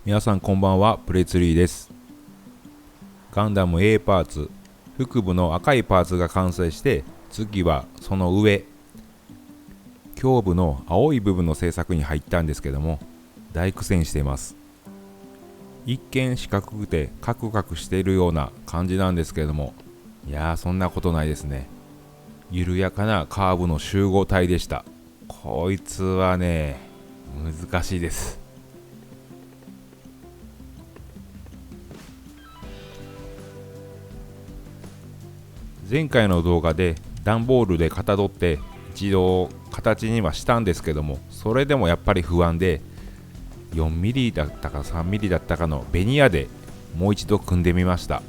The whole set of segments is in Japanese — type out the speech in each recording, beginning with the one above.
皆さんこんばんは、プレツリーです。ガンダム A パーツ、腹部の赤いパーツが完成して、次はその上、胸部の青い部分の製作に入ったんですけども、大苦戦しています。一見四角くてカクカクしているような感じなんですけども、いやーそんなことないですね。緩やかなカーブの集合体でした。こいつはね、難しいです。前回の動画で段ボールでかたどって一度形にはしたんですけども、それでもやっぱり不安で 4mm だったか 3mm だったかのベニヤでもう一度組んでみました。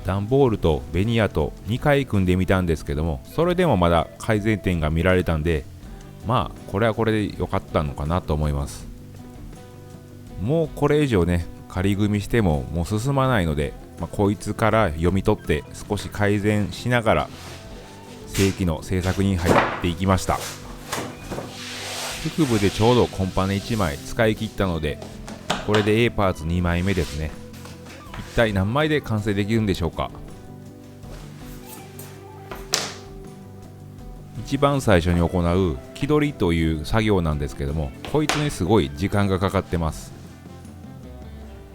段ボールとベニヤと2回組んでみたんですけども、それでもまだ改善点が見られたんで、まあこれはこれで良かったのかなと思います。もうこれ以上ね仮組みしてももう進まないので、こいつから読み取って少し改善しながら正規の製作に入っていきました。腹部でちょうどコンパネ1枚使い切ったので、これで A パーツ2枚目ですね。一体何枚で完成できるんでしょうか。一番最初に行う気取りという作業なんですけども、こいつにすごい時間がかかってます。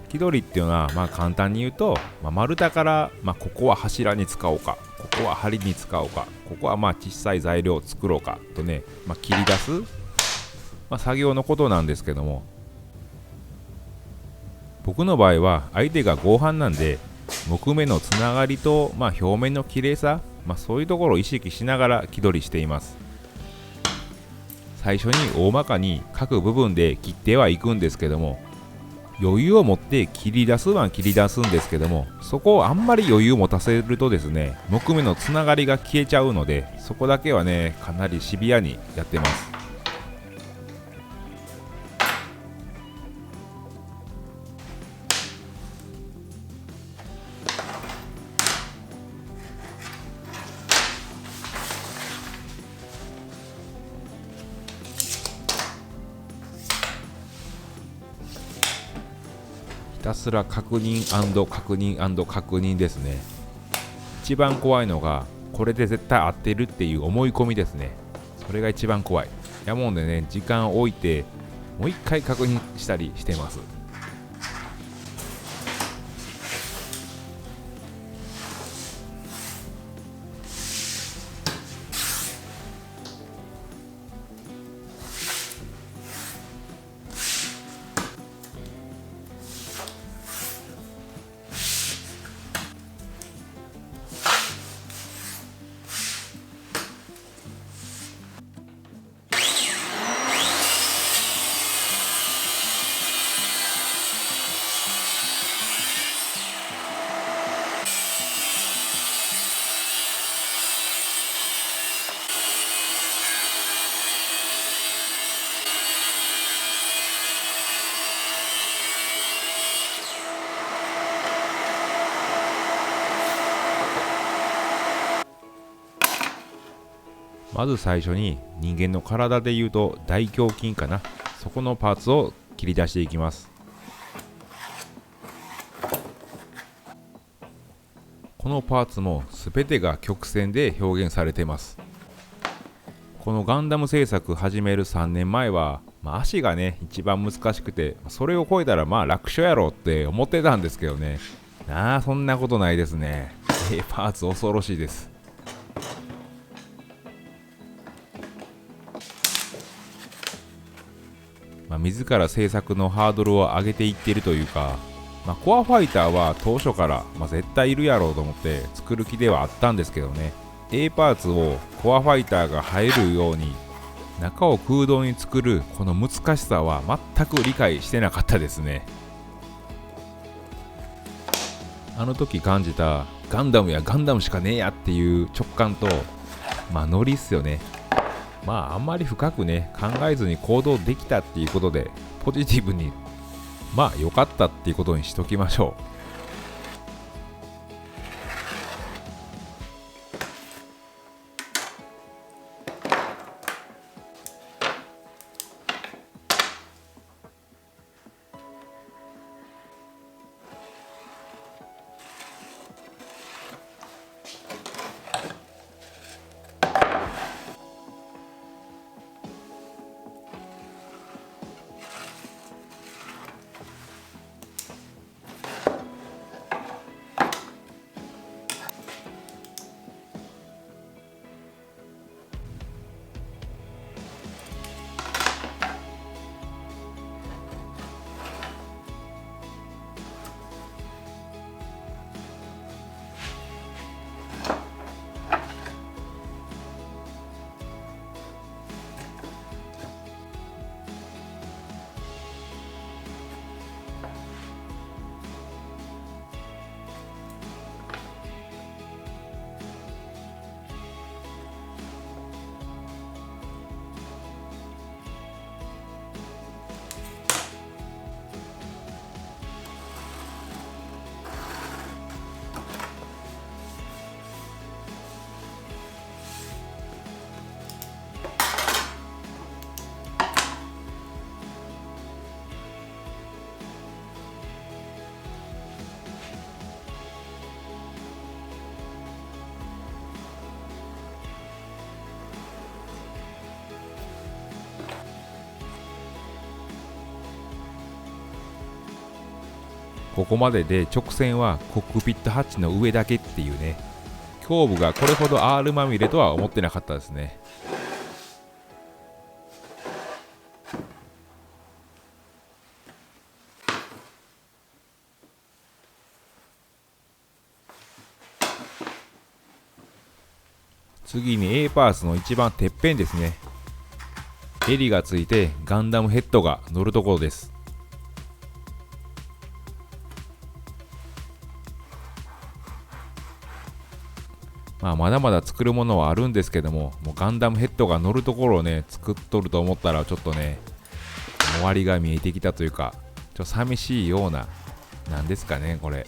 気取りっていうのは簡単に言うと、丸太から、ここは柱に使おうか、ここは梁に使おうか、ここは小さい材料を作ろうかとね、切り出す、作業のことなんですけども、僕の場合は相手が合板なんで、木目のつながりと、表面の綺麗さ、そういうところを意識しながら気取りしています。最初に大まかに各部分で切ってはいくんですけども、余裕を持って切り出すは切り出すんですけども、そこをあんまり余裕を持たせるとですね、木目のつながりが消えちゃうので、そこだけはねかなりシビアにやってます。ひたすら確認確認確認ですね。一番怖いのがこれで絶対合ってるっていう思い込みですね。それが一番怖い。やもんでね、時間を置いてもう一回確認したりしてます。まず最初に人間の体でいうと大胸筋かな、そこのパーツを切り出していきます。このパーツも全てが曲線で表現されています。このガンダム製作始める3年前は、足がね一番難しくて、それを超えたら楽勝やろって思ってたんですけどね、そんなことないですね。パーツ恐ろしいです。自ら制作のハードルを上げていっているというか、コアファイターは当初から、絶対いるやろうと思って作る気ではあったんですけどね、 A パーツをコアファイターが入るように中を空洞に作るこの難しさは全く理解してなかったですね。あの時感じたガンダムやガンダムしかねえやっていう直感と、ノリっすよね。あんまり深くね考えずに行動できたっていうことで、ポジティブに良かったっていうことにしときましょう。ここまでで直線はコックピットハッチの上だけっていうね、胸部がこれほど R まみれとは思ってなかったですね。次に A パーツの一番てっぺんですね。襟がついてガンダムヘッドが乗るところです。まだまだ作るものはあるんですけども、もうガンダムヘッドが乗るところをね作っとると思ったらちょっとね終わりが見えてきたというか、ちょっと寂しいような、なんですかねこれ。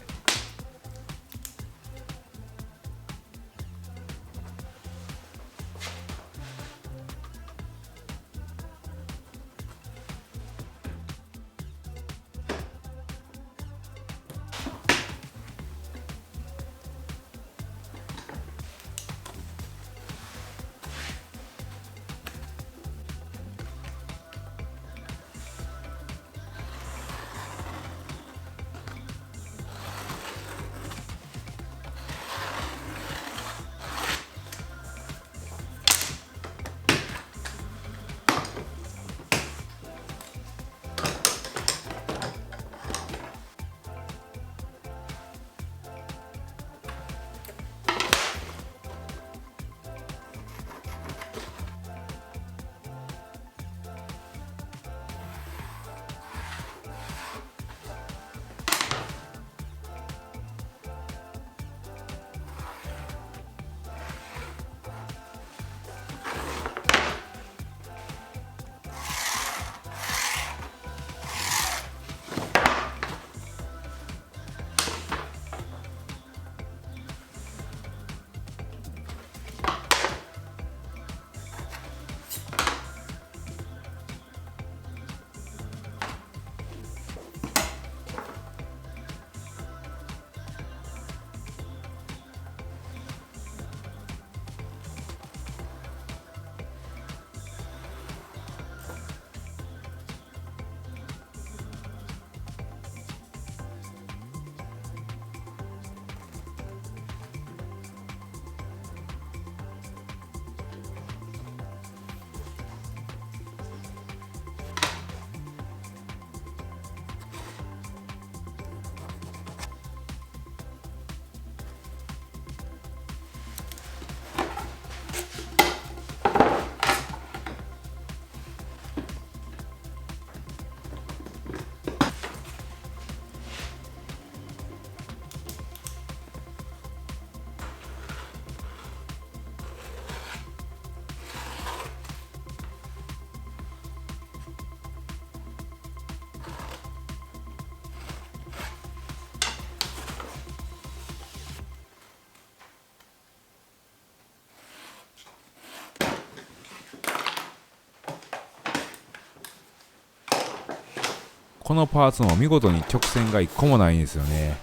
このパーツも見事に直線が1個もないんですよね。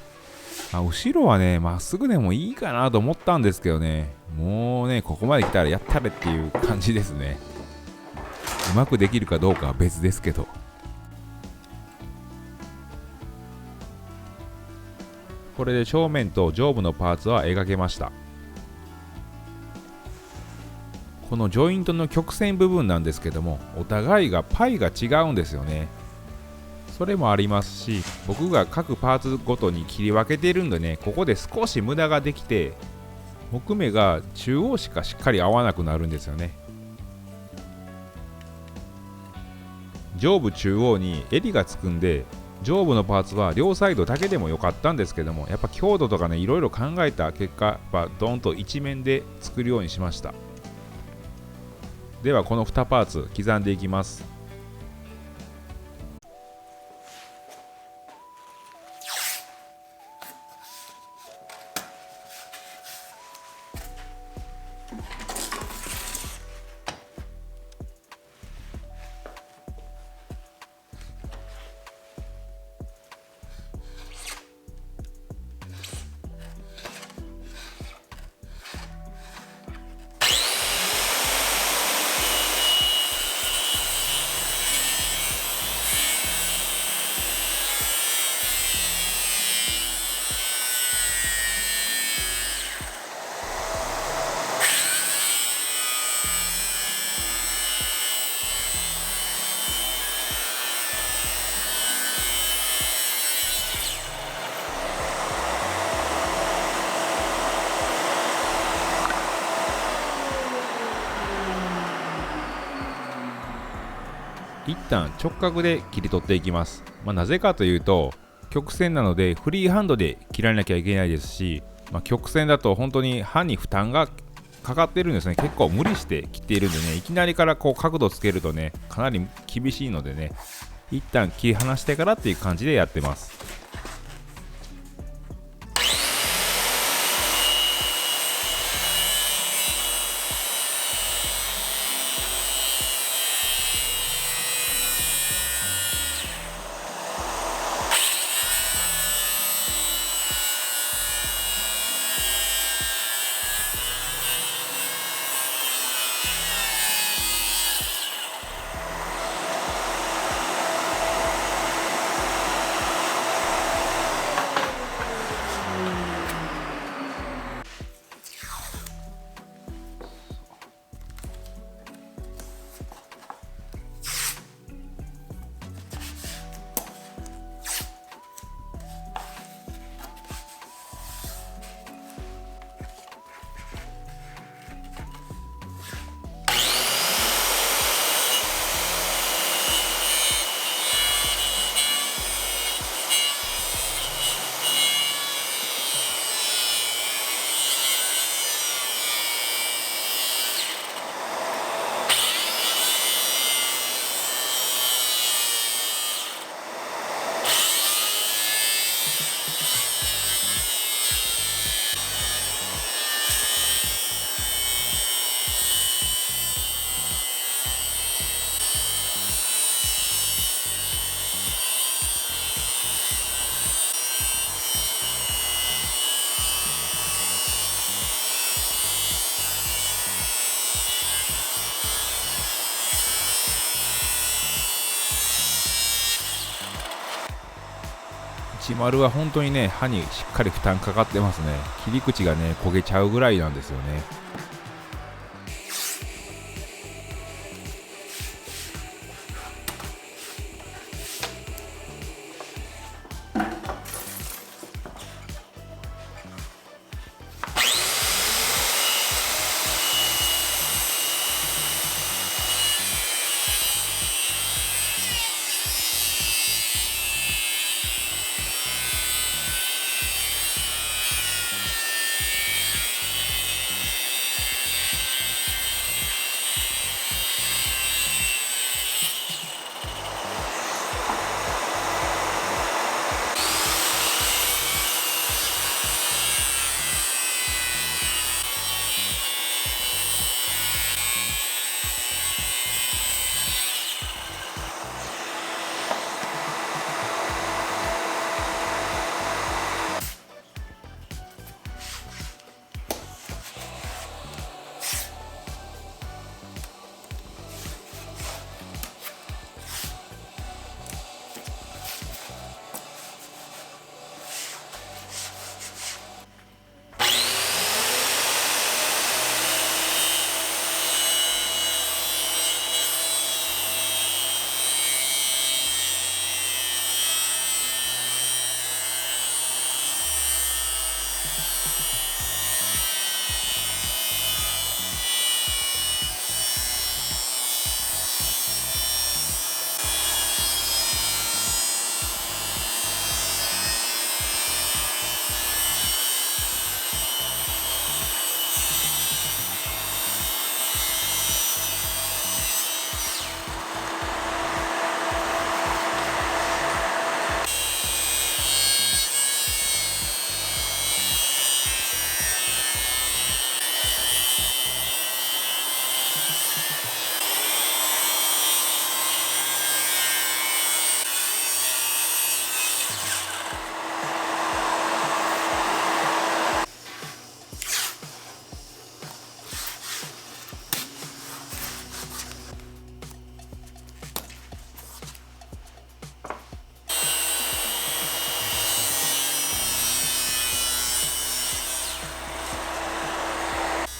後ろはねまっすぐでもいいかなと思ったんですけどね、もうねここまで来たらやったれっていう感じですね。うまくできるかどうかは別ですけど。これで正面と上部のパーツは描けました。このジョイントの曲線部分なんですけども、お互いがパイが違うんですよね。それもありますし、僕が各パーツごとに切り分けているんでね、ここで少し無駄ができて木目が中央しかしっかり合わなくなるんですよね。上部中央に襟がつくんで、上部のパーツは両サイドだけでもよかったんですけども、やっぱ強度とかねいろいろ考えた結果、やっぱドンと一面で作るようにしました。ではこの2パーツ刻んでいきます。一旦直角で切り取っていきます。なぜかというと、曲線なのでフリーハンドで切らなきゃいけないですし、曲線だと本当に刃に負担がかかってるんですね。結構無理して切っているんでね、いきなりからこう角度つけるとね、かなり厳しいのでね、一旦切り離してからっていう感じでやってます。10は本当にね、刃にしっかり負担かかってますね。切り口がね、焦げちゃうぐらいなんですよね。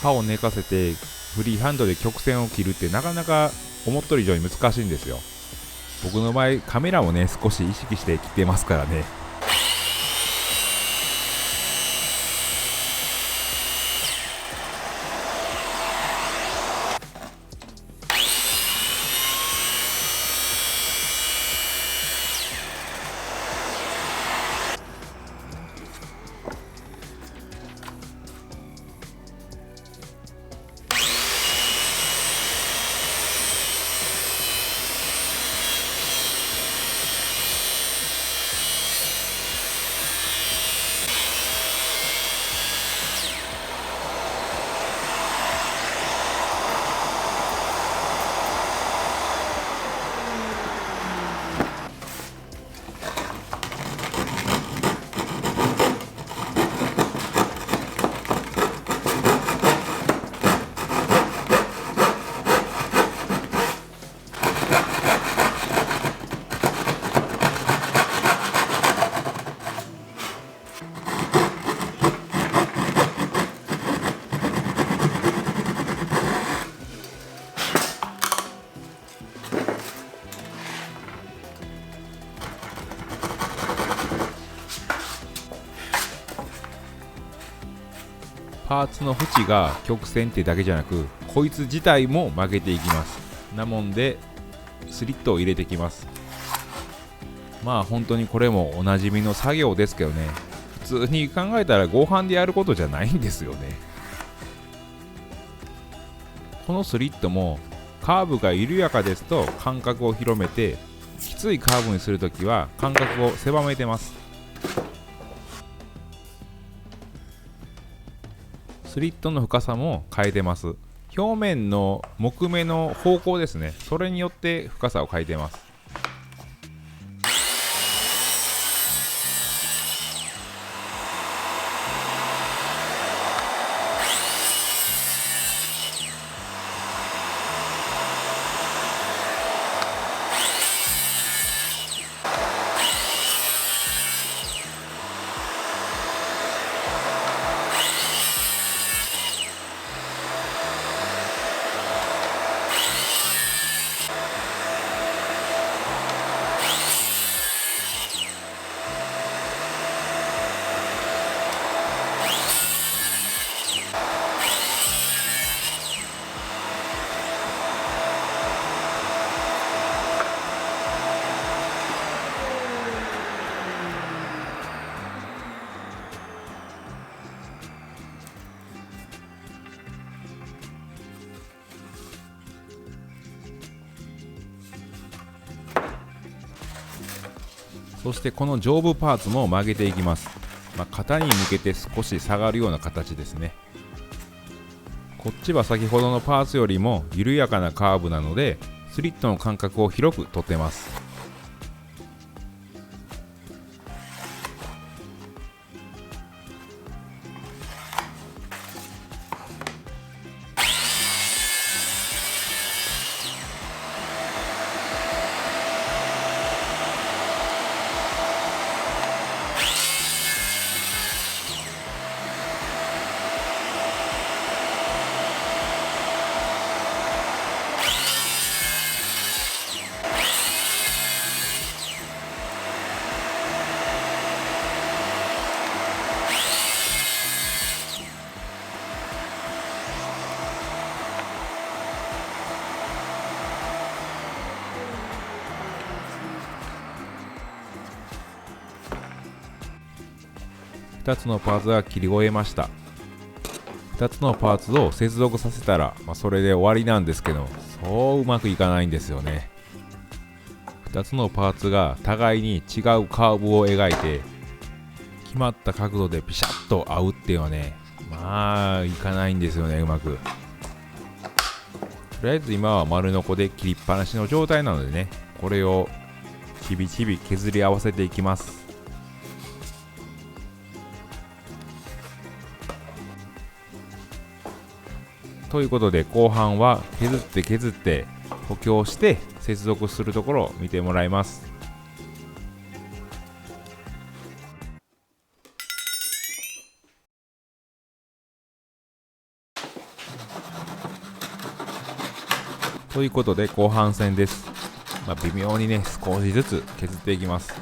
刃を寝かせてフリーハンドで曲線を切るってなかなか思っとる以上に難しいんですよ。僕の場合カメラをね少し意識して切ってますからね。パーツの縁が曲線ってだけじゃなく、こいつ自体も曲げていきます。なもんでスリットを入れてきます。まあ本当にこれもおなじみの作業ですけどね、普通に考えたら合板でやることじゃないんですよね。このスリットもカーブが緩やかですと間隔を広めて、きついカーブにするときは間隔を狭めてます。スリットの深さも変えてます。表面の木目の方向ですね、それによって深さを変えてます。そしてこの上部パーツも曲げていきます。肩に向けて少し下がるような形ですね。こっちは先ほどのパーツよりも緩やかなカーブなので、スリットの間隔を広く取ってます。2つのパーツが切り終えました。2つのパーツを接続させたら、それで終わりなんですけど、そううまくいかないんですよね。2つのパーツが互いに違うカーブを描いて、決まった角度でピシャッと合うっていうのはね、いかないんですよね、うまく。とりあえず今は丸ノコで切りっぱなしの状態なのでね、これをちびちび削り合わせていきます。ということで後半は削って補強して接続するところを見てもらいます。ということで後半戦です。微妙にね少しずつ削っていきます。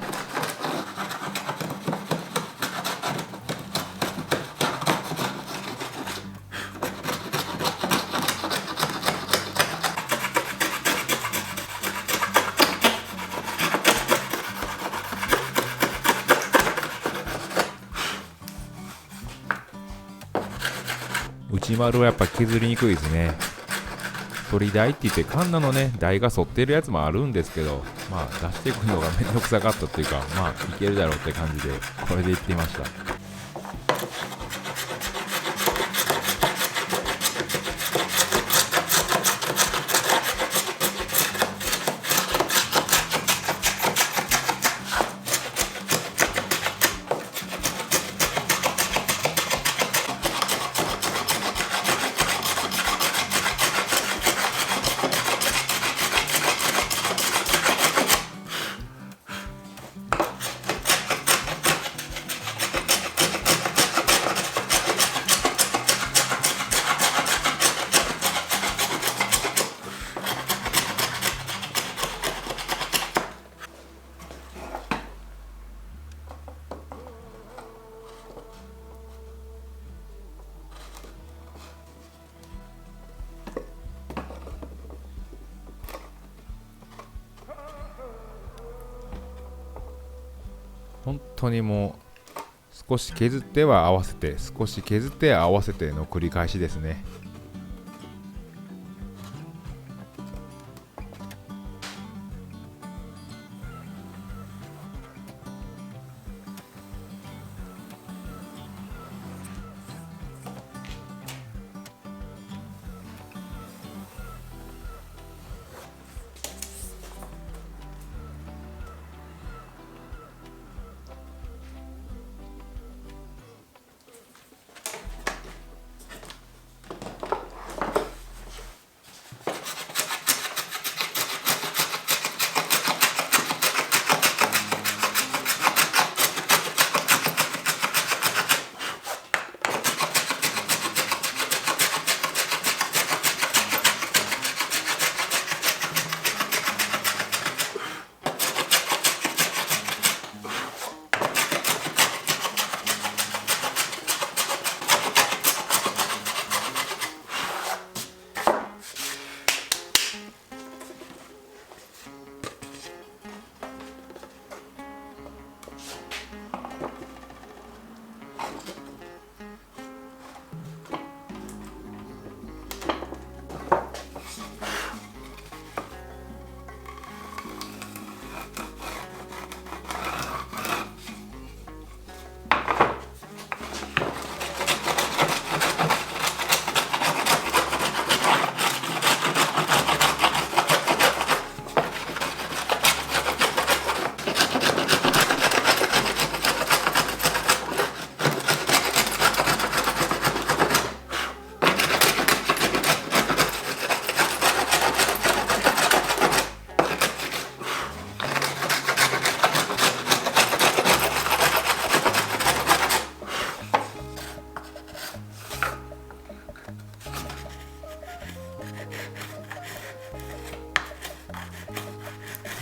内丸はやっぱ削りにくいですね。反り台って言ってカンナのね台が反ってるやつもあるんですけど、出していくのがめんどくさかったっていうか、いけるだろうって感じでこれでいってみました。本当にもう少し削っては合わせて、少し削って合わせての繰り返しですね。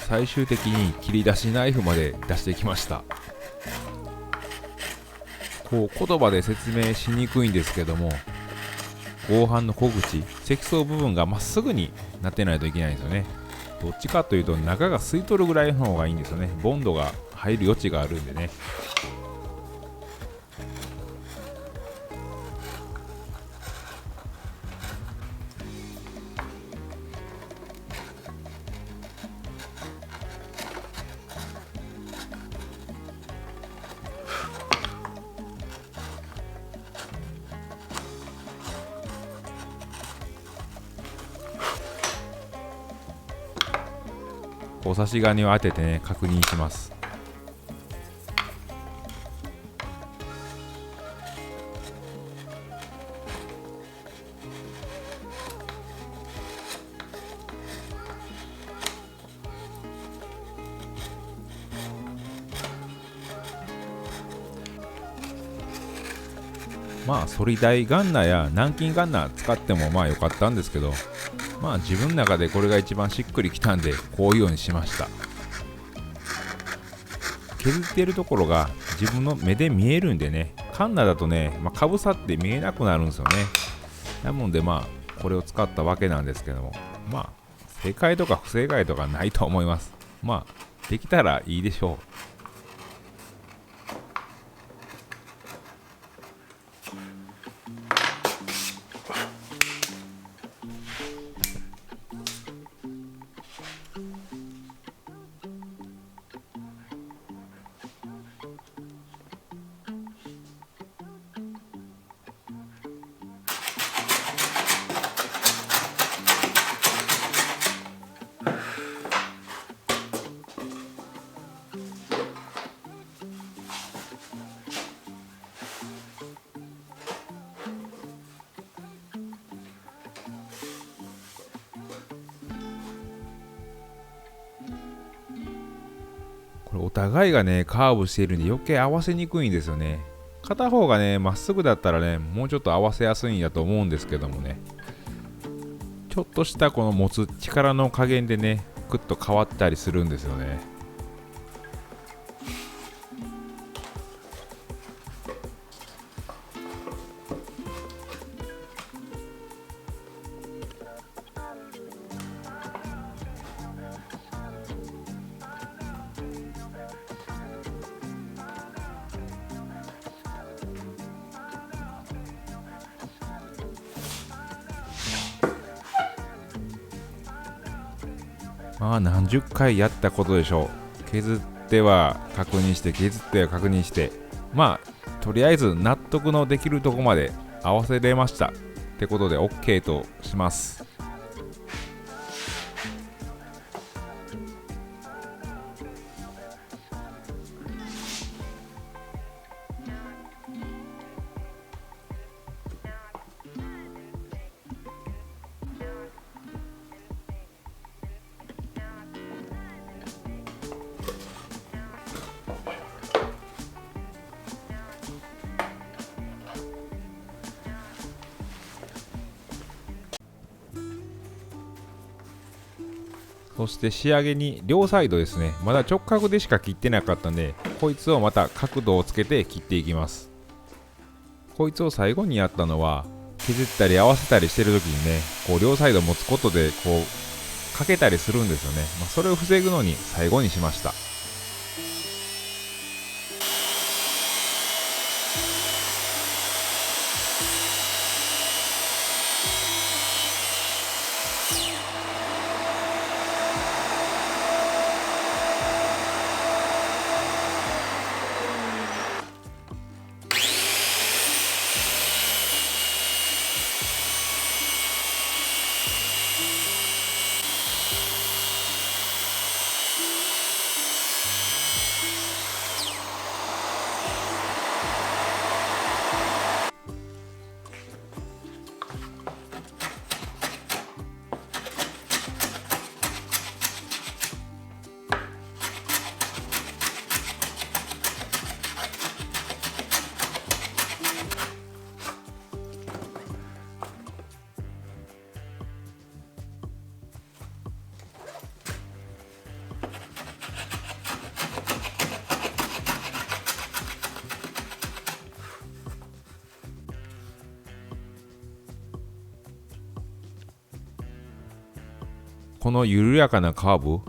最終的に切り出しナイフまで出してきました。こう言葉で説明しにくいんですけども、合板の小口、積層部分がまっすぐになってないといけないんですよね。どっちかというと中が吸い取るぐらいの方がいいんですよね。ボンドが入る余地があるんでね。お差し金を当ててね、確認します。まあ反り台ガンナーや南京ガンナー使ってもまあ良かったんですけど、まあ自分の中でこれが一番しっくりきたんでこういうようにしました。削っているところが自分の目で見えるんでね、カンナだとね、かぶさって見えなくなるんですよね。なのでまあこれを使ったわけなんですけども、まあ正解とか不正解とかないと思います。まあできたらいいでしょう。これお互いがねカーブしているんで余計合わせにくいんですよね。片方がねまっすぐだったらねもうちょっと合わせやすいんだと思うんですけどもね、ちょっとしたこの持つ力の加減でねクッと変わったりするんですよね。まあ何十回やったことでしょう。削っては確認して削っては確認して、まあとりあえず納得のできるとこまで合わせれましたってことで OK とします。そして仕上げに両サイドですね、まだ直角でしか切ってなかったんで、こいつをまた角度をつけて切っていきます。こいつを最後にやったのは、削ったり合わせたりしてる時にね、こう両サイド持つことでこうかけたりするんですよね。それを防ぐのに最後にしました。この緩やかなカーブ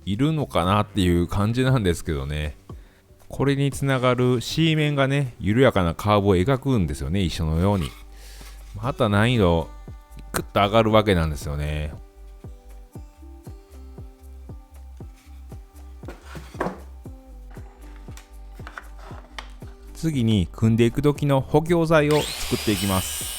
いるのかなっていう感じなんですけどね。これにつながる C 面がね、緩やかなカーブを描くんですよね、一緒のように。また難易度グッと上がるわけなんですよね。次に組んでいく時の補強材を作っていきます。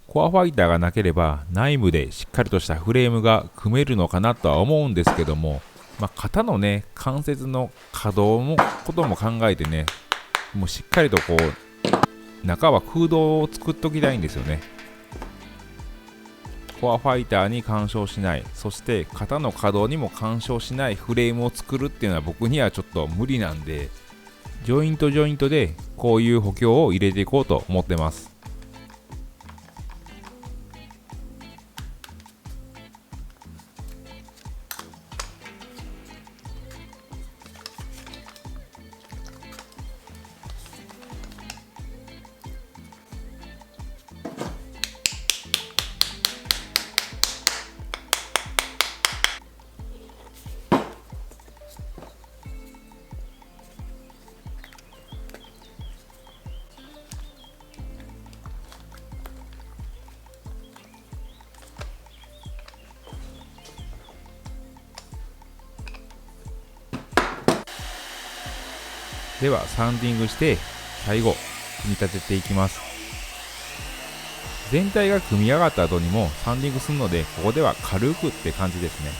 コアファイターがなければ内部でしっかりとしたフレームが組めるのかなとは思うんですけども、肩のね関節の可動のことも考えてね、もうしっかりとこう中は空洞を作っときたいんですよね。コアファイターに干渉しない、そして肩の可動にも干渉しないフレームを作るっていうのは僕にはちょっと無理なんで、ジョイントでこういう補強を入れていこうと思ってます。ではサンディングして最後組み立てていきます。全体が組み上がった後にもサンディングするので、ここでは軽くって感じですね。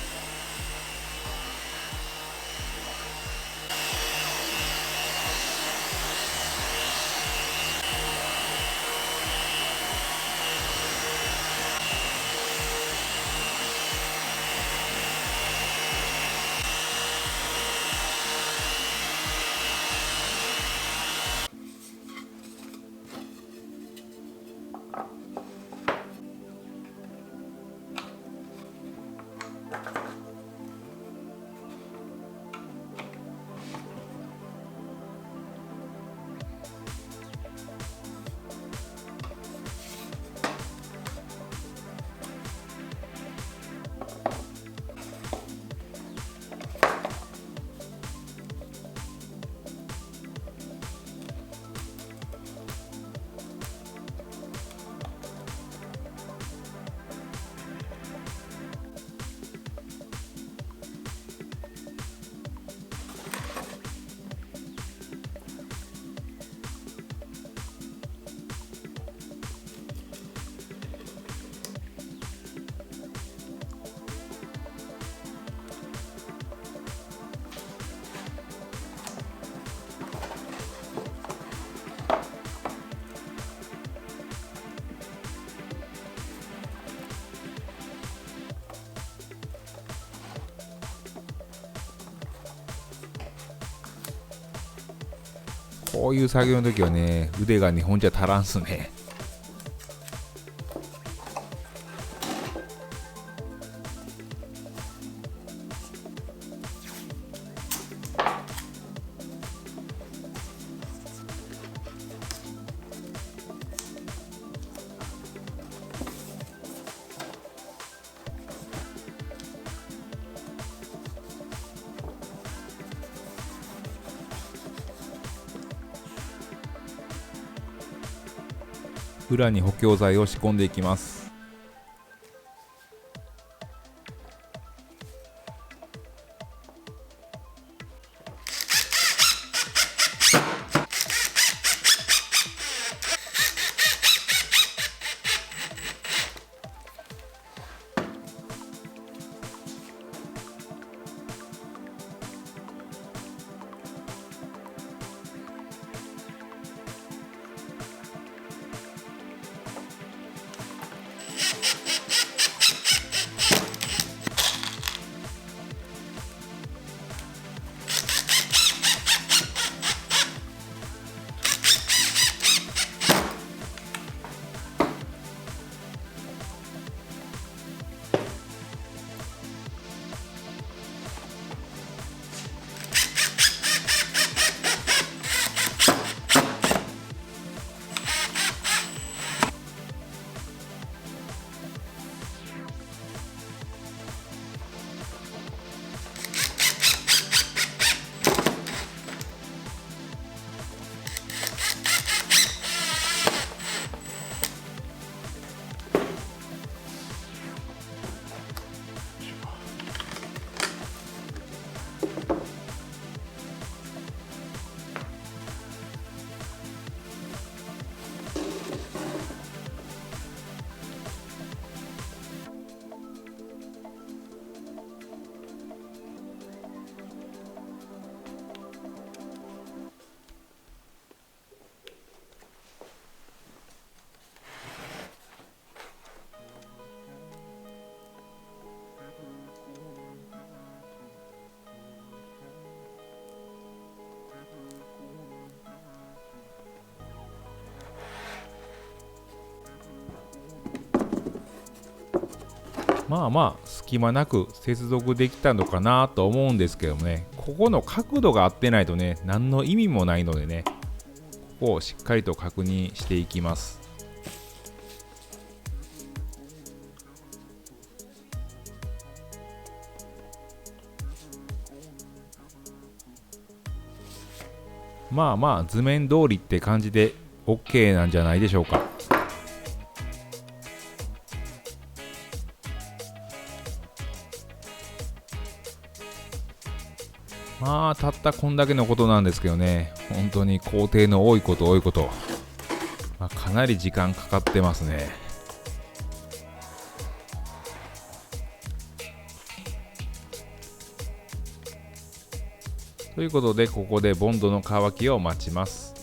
こういう作業の時はね、腕が2本じゃ足らんすね。裏に補強材を仕込んでいきます。まあまあ隙間なく接続できたのかなと思うんですけどもね、ここの角度が合ってないとね、何の意味もないのでね、ここをしっかりと確認していきます。まあまあ図面通りって感じで OK なんじゃないでしょうか。まあたったこんだけのことなんですけどね、本当に工程の多いこと、まあ、かなり時間かかってますね。ということで、ここでボンドの乾きを待ちます。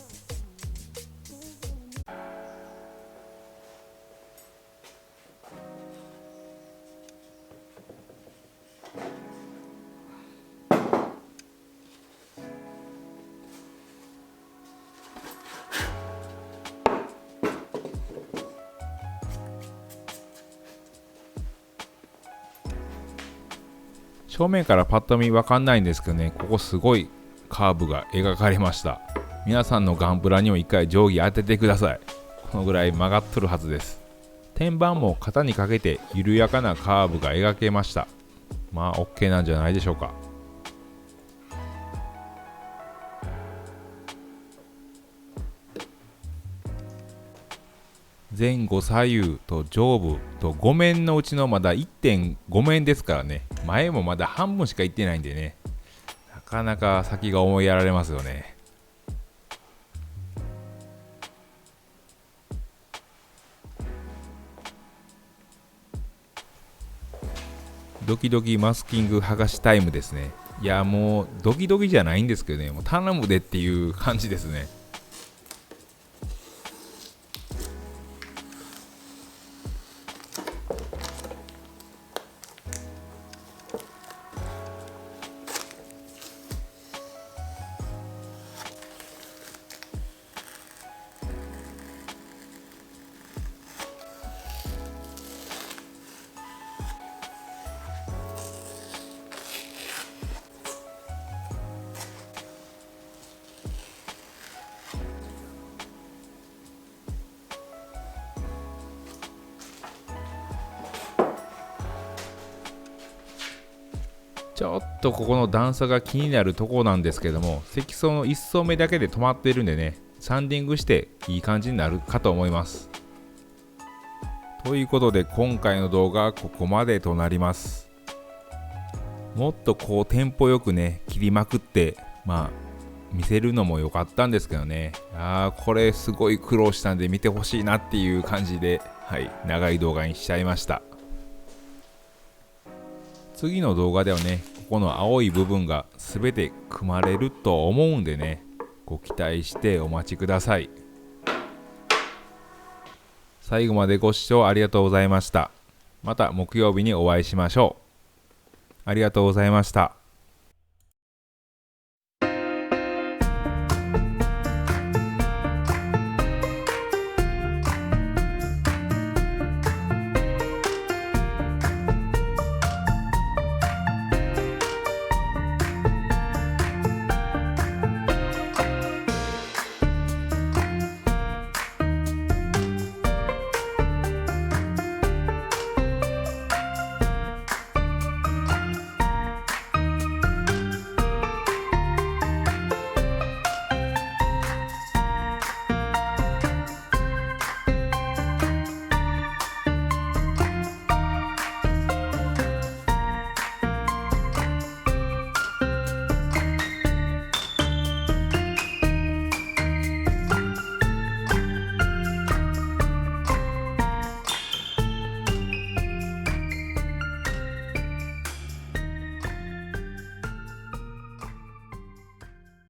正面からパッと見わかんないんですけどね、ここすごいカーブが描かれました。皆さんのガンプラにも一回定規当ててください。このぐらい曲がっとるはずです。天板も型にかけて緩やかなカーブが描けました。まあ OK なんじゃないでしょうか。前後左右と上部と5面のうちのまだ 1.5 面ですからね、前もまだ半分しかいってないんでね、なかなか先が思いやられますよね。ドキドキマスキング剥がしタイムですね。いやもうドキドキじゃないんですけどね、もう頼むでっていう感じですね。ちょっとここの段差が気になるところなんですけども、積層の1層目だけで止まってるんでね、サンディングしていい感じになるかと思います。ということで今回の動画はここまでとなります。もっとこうテンポよくね切りまくって見せるのも良かったんですけどね、これすごい苦労したんで見てほしいなっていう感じで、長い動画にしちゃいました。次の動画ではね、ここの青い部分が全て組まれると思うんでね、ご期待してお待ちください。最後までご視聴ありがとうございました。また木曜日にお会いしましょう。ありがとうございました。